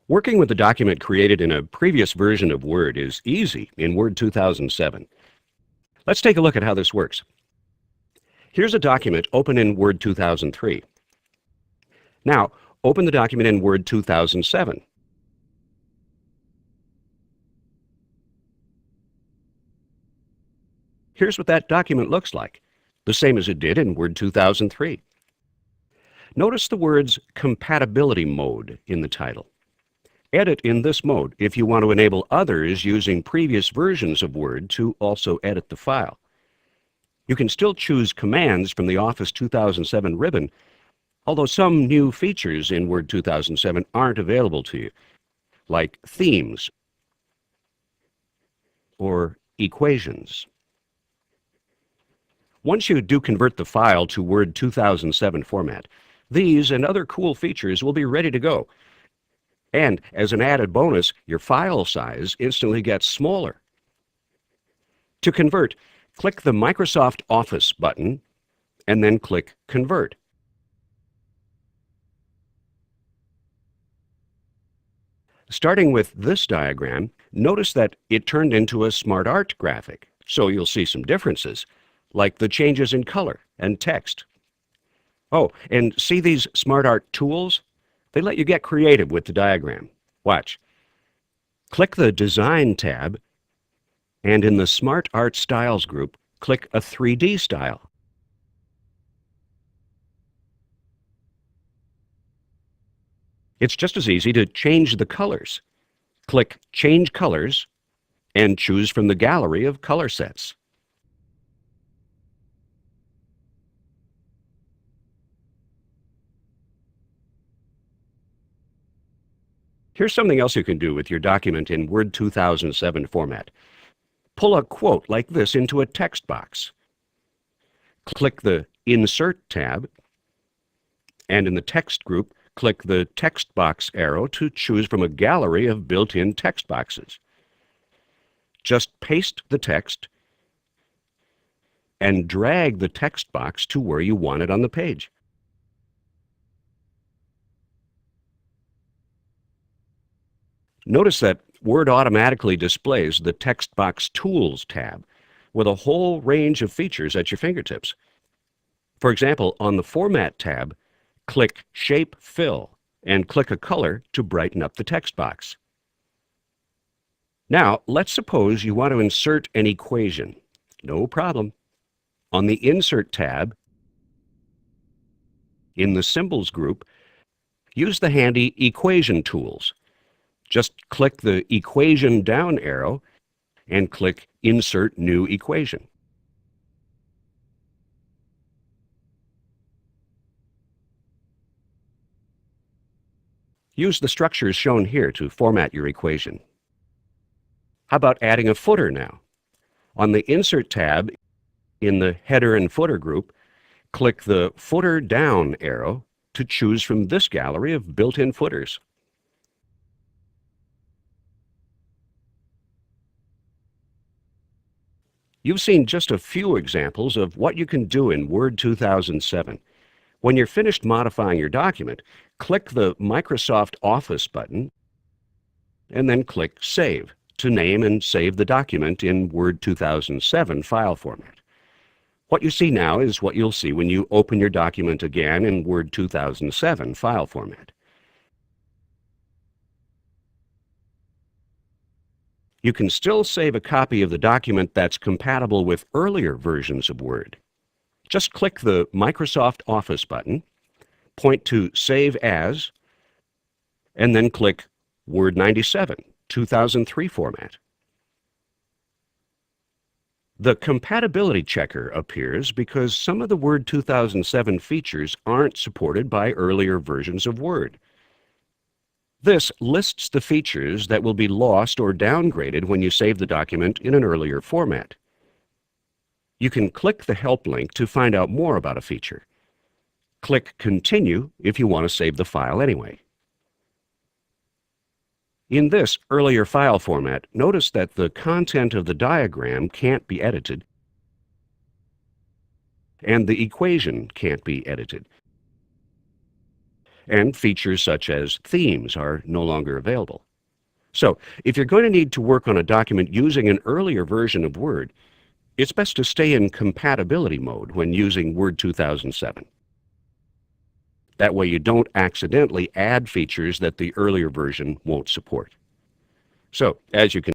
Working with the document created in a previous version of Word is easy in Word 2007. Let's take a look at how this works. Here's a document open in Word 2003. Now, open the document in Word 2007. Here's what that document looks like, the same as it did in Word 2003. Notice the words Compatibility Mode in the title. Edit in this mode if you want to enable others using previous versions of Word to also edit the file. You can still choose commands from the Office 2007 ribbon, although some new features in Word 2007 aren't available to you, like themes or equations. Once you do convert the file to Word 2007 format, these and other cool features will be ready to go. And as an added bonus, your file size instantly gets smaller. To convert, click the Microsoft Office button and then click Convert. Starting with this diagram, notice that it turned into a Smart Art graphic, so you'll see some differences, like the changes in color and text. Oh, and see these Smart Art tools? They let you get creative with the diagram. Watch. Click the Design tab, and in the Smart Art Styles group, click a 3D style. It's just as easy to change the colors. Click Change Colors and choose from the gallery of color sets. Here's something else you can do with your document in Word 2007 format. Pull a quote like this into a text box. Click the Insert tab, and in the text group, click the text box arrow to choose from a gallery of built-in text boxes. Just paste the text and drag the text box to where you want it on the page. Notice that Word automatically displays the Text Box Tools tab with a whole range of features at your fingertips. For example, on the Format tab, click Shape Fill and click a color to brighten up the text box. Now, let's suppose you want to insert an equation. No problem. On the Insert tab, in the Symbols group, use the handy Equation tools. Just click the Equation down arrow and click Insert New Equation. Use the structures shown here to format your equation. How about adding a footer now? On the Insert tab in the Header and Footer group, click the Footer down arrow to choose from this gallery of built-in footers. You've seen just a few examples of what you can do in Word 2007. When you're finished modifying your document, click the Microsoft Office button and then click Save to name and save the document in Word 2007 file format. What you see now is what you'll see when you open your document again in Word 2007 file format. You can still save a copy of the document that's compatible with earlier versions of Word. Just click the Microsoft Office button, point to Save As, and then click Word 97, 2003 format. The compatibility checker appears because some of the Word 2007 features aren't supported by earlier versions of Word. This lists the features that will be lost or downgraded when you save the document in an earlier format. You can click the help link to find out more about a feature. Click Continue if you want to save the file anyway. In this earlier file format, notice that the content of the diagram can't be edited and the equation can't be edited. and features such as themes are no longer available. So, if you're going to need to work on a document using an earlier version of Word, it's best to stay in compatibility mode when using Word 2007. That way you don't accidentally add features that the earlier version won't support. So, as you can